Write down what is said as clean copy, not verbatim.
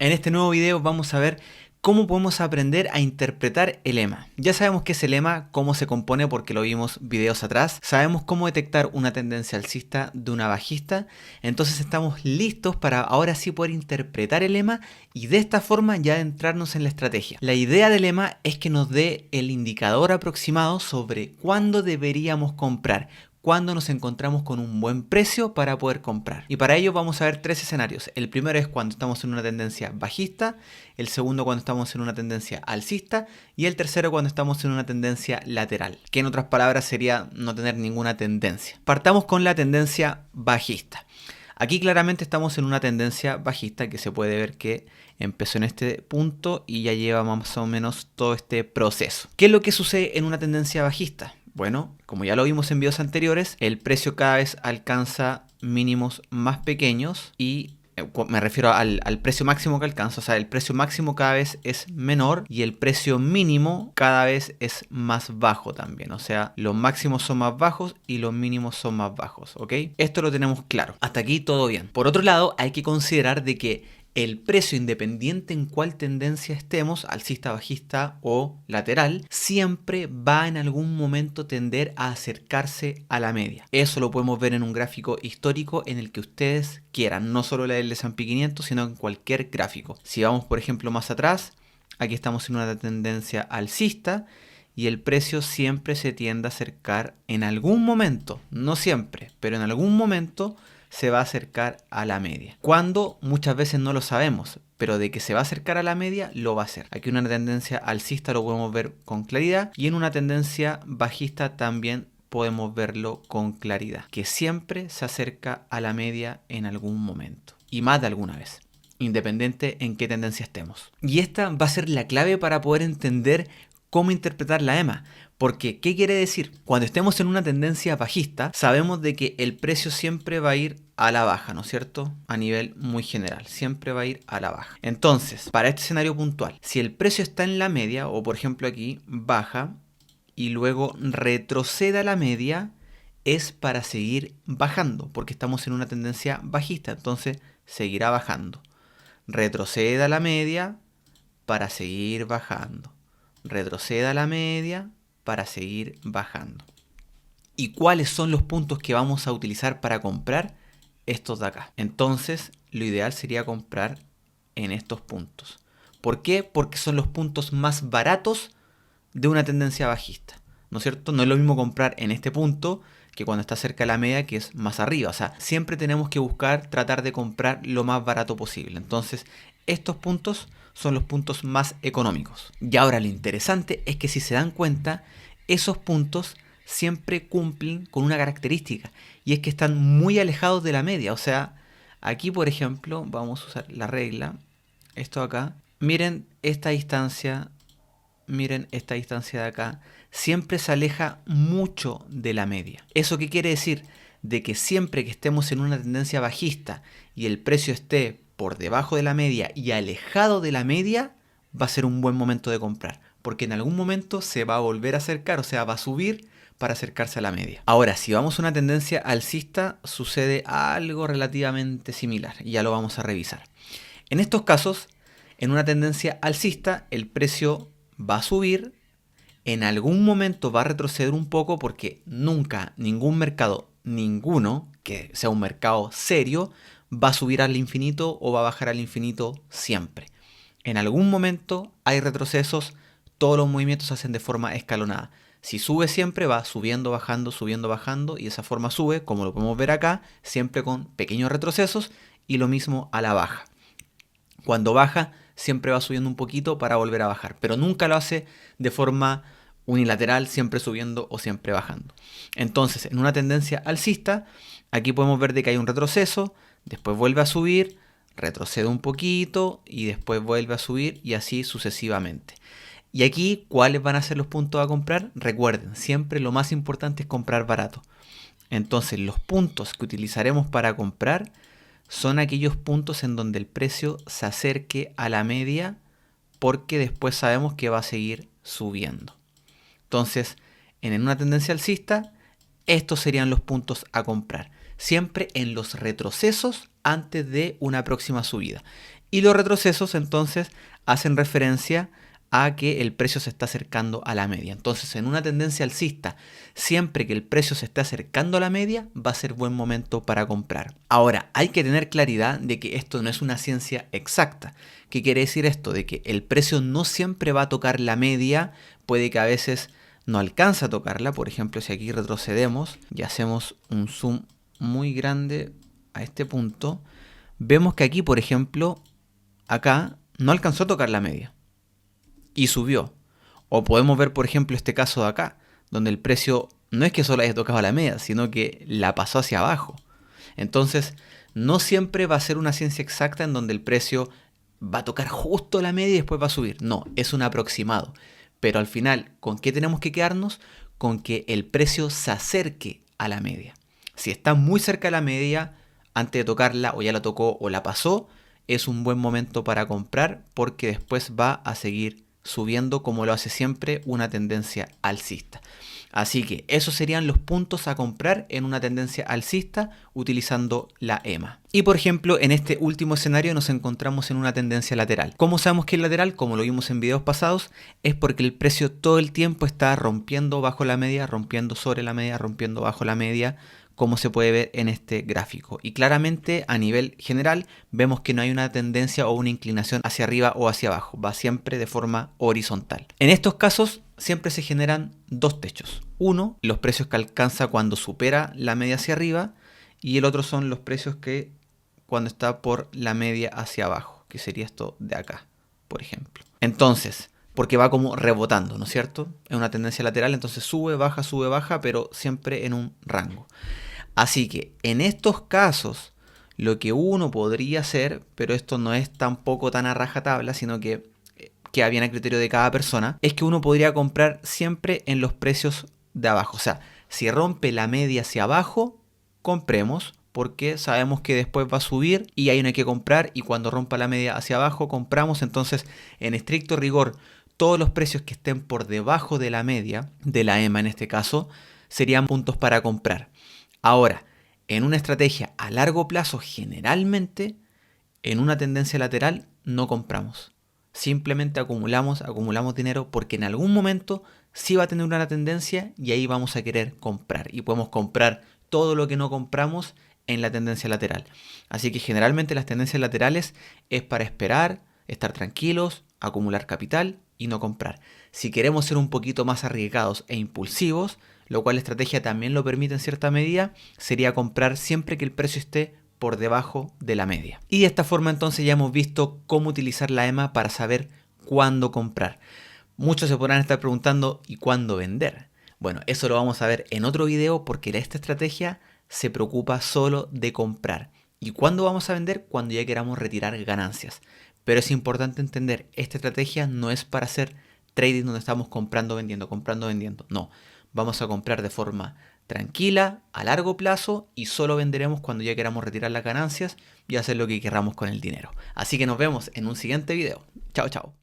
En este nuevo video vamos a ver cómo podemos aprender a interpretar el EMA. Ya sabemos qué es el EMA, cómo se compone porque lo vimos videos atrás. Sabemos cómo detectar una tendencia alcista de una bajista. Entonces estamos listos para ahora sí poder interpretar el EMA y de esta forma ya adentrarnos en la estrategia. La idea del EMA es que nos dé el indicador aproximado sobre cuándo deberíamos comprar, cuando nos encontramos con un buen precio para poder comprar. Y para ello vamos a ver tres escenarios. El primero es cuando estamos en una tendencia bajista, el segundo cuando estamos en una tendencia alcista y el tercero cuando estamos en una tendencia lateral, que en otras palabras sería no tener ninguna tendencia. Partamos con la tendencia bajista. Aquí claramente estamos en una tendencia bajista que se puede ver que empezó en este punto y ya lleva más o menos todo este proceso. ¿Qué es lo que sucede en una tendencia bajista? Bueno, como ya lo vimos en videos anteriores, el precio cada vez alcanza mínimos más pequeños y me refiero al precio máximo que alcanza, o sea, el precio máximo cada vez es menor y el precio mínimo cada vez es más bajo también, o sea, los máximos son más bajos y los mínimos son más bajos, ¿ok? Esto lo tenemos claro, hasta aquí todo bien. Por otro lado, hay que considerar de que el precio, independiente en cuál tendencia estemos, alcista, bajista o lateral, siempre va en algún momento tender a acercarse a la media. Eso lo podemos ver en un gráfico histórico en el que ustedes quieran, no solo el S&P 500, sino en cualquier gráfico. Si vamos, por ejemplo, más atrás, aquí estamos en una tendencia alcista y el precio siempre se tiende a acercar en algún momento, no siempre, pero en algún momento se va a acercar a la media. ¿Cuándo? Muchas veces no lo sabemos, pero de que se va a acercar a la media, lo va a hacer. Aquí una tendencia alcista lo podemos ver con claridad y en una tendencia bajista también podemos verlo con claridad, que siempre se acerca a la media en algún momento y más de alguna vez, independiente en qué tendencia estemos. Y esta va a ser la clave para poder entender cómo interpretar la EMA. Porque, ¿qué quiere decir? Cuando estemos en una tendencia bajista, sabemos de que el precio siempre va a ir a la baja, ¿no es cierto? A nivel muy general, siempre va a ir a la baja. Entonces, para este escenario puntual, si el precio está en la media, o por ejemplo aquí, baja, y luego retrocede a la media, es para seguir bajando, porque estamos en una tendencia bajista, entonces seguirá bajando. Retrocede a la media para seguir bajando. Retrocede a la media para seguir bajando. ¿Y cuáles son los puntos que vamos a utilizar para comprar? Estos de acá. Entonces, lo ideal sería comprar en estos puntos. ¿Por qué? Porque son los puntos más baratos de una tendencia bajista, ¿no es cierto? No es lo mismo comprar en este punto que cuando está cerca de la media, que es más arriba. O sea, siempre tenemos que buscar tratar de comprar lo más barato posible. Entonces, estos puntos son los puntos más económicos. Y ahora lo interesante es que si se dan cuenta, esos puntos siempre cumplen con una característica y es que están muy alejados de la media. O sea, aquí por ejemplo, vamos a usar la regla, esto acá, miren esta distancia de acá, siempre se aleja mucho de la media. ¿Eso qué quiere decir? De que siempre que estemos en una tendencia bajista y el precio esté por debajo de la media y alejado de la media, va a ser un buen momento de comprar, porque en algún momento se va a volver a acercar, o sea, va a subir para acercarse a la media. Ahora, si vamos a una tendencia alcista, sucede algo relativamente similar, y ya lo vamos a revisar. En estos casos, en una tendencia alcista, el precio va a subir, en algún momento va a retroceder un poco porque nunca ningún mercado, ninguno que sea un mercado serio, va a subir al infinito o va a bajar al infinito siempre. En algún momento hay retrocesos, todos los movimientos se hacen de forma escalonada. Si sube siempre va subiendo, bajando y de esa forma sube, como lo podemos ver acá, siempre con pequeños retrocesos y lo mismo a la baja. Cuando baja siempre va subiendo un poquito para volver a bajar, pero nunca lo hace de forma unilateral, siempre subiendo o siempre bajando. Entonces, en una tendencia alcista, aquí podemos ver de que hay un retroceso, después vuelve a subir, retrocede un poquito y después vuelve a subir y así sucesivamente. Y aquí, ¿cuáles van a ser los puntos a comprar? Recuerden, siempre lo más importante es comprar barato. Entonces, los puntos que utilizaremos para comprar son aquellos puntos en donde el precio se acerque a la media porque después sabemos que va a seguir subiendo. Entonces, en una tendencia alcista, estos serían los puntos a comprar. Siempre en los retrocesos antes de una próxima subida. Y los retrocesos entonces hacen referencia a que el precio se está acercando a la media. Entonces, en una tendencia alcista, siempre que el precio se esté acercando a la media, va a ser buen momento para comprar. Ahora, hay que tener claridad de que esto no es una ciencia exacta. ¿Qué quiere decir esto? De que el precio no siempre va a tocar la media, puede que a veces no alcanza a tocarla. Por ejemplo, si aquí retrocedemos y hacemos un zoom muy grande a este punto, vemos que aquí, por ejemplo, acá no alcanzó a tocar la media y subió. O podemos ver, por ejemplo, este caso de acá, donde el precio no es que solo haya tocado la media, sino que la pasó hacia abajo. Entonces, no siempre va a ser una ciencia exacta en donde el precio va a tocar justo la media y después va a subir. No, es un aproximado. Pero al final, ¿con qué tenemos que quedarnos? Con que el precio se acerque a la media. Si está muy cerca de la media, antes de tocarla o ya la tocó o la pasó, es un buen momento para comprar porque después va a seguir subiendo como lo hace siempre una tendencia alcista. Así que esos serían los puntos a comprar en una tendencia alcista utilizando la EMA. Y por ejemplo, en este último escenario nos encontramos en una tendencia lateral. ¿Cómo sabemos que es lateral? Como lo vimos en videos pasados, es porque el precio todo el tiempo está rompiendo bajo la media, rompiendo sobre la media, rompiendo bajo la media, como se puede ver en este gráfico. Y claramente a nivel general vemos que no hay una tendencia o una inclinación hacia arriba o hacia abajo, va siempre de forma horizontal. En estos casos siempre se generan dos techos. Uno, los precios que alcanza cuando supera la media hacia arriba, y el otro son los precios que cuando está por la media hacia abajo, que sería esto de acá, por ejemplo. Entonces, porque va como rebotando, ¿no es cierto? Es una tendencia lateral, entonces sube, baja, pero siempre en un rango. Así que en estos casos, lo que uno podría hacer, pero esto no es tampoco tan a rajatabla, sino que queda bien a criterio de cada persona, es que uno podría comprar siempre en los precios de abajo. O sea, si rompe la media hacia abajo, compremos, porque sabemos que después va a subir y hay una que comprar, y cuando rompa la media hacia abajo, compramos. Entonces, en estricto rigor, todos los precios que estén por debajo de la media, de la EMA en este caso, serían puntos para comprar. Ahora, en una estrategia a largo plazo, generalmente, en una tendencia lateral, no compramos. Simplemente acumulamos dinero porque en algún momento sí va a tener una tendencia y ahí vamos a querer comprar. Y podemos comprar todo lo que no compramos en la tendencia lateral. Así que generalmente las tendencias laterales es para esperar, estar tranquilos, acumular capital y no comprar. Si queremos ser un poquito más arriesgados e impulsivos, lo cual la estrategia también lo permite en cierta medida, sería comprar siempre que el precio esté por debajo de la media. Y de esta forma entonces ya hemos visto cómo utilizar la EMA para saber cuándo comprar. Muchos se podrán estar preguntando ¿y cuándo vender? Bueno, eso lo vamos a ver en otro video porque esta estrategia se preocupa solo de comprar. ¿Y cuándo vamos a vender? Cuando ya queramos retirar ganancias. Pero es importante entender, esta estrategia no es para hacer trading donde estamos comprando, vendiendo. No, vamos a comprar de forma tranquila, a largo plazo, y solo venderemos cuando ya queramos retirar las ganancias y hacer lo que queramos con el dinero. Así que nos vemos en un siguiente video. Chao, chao.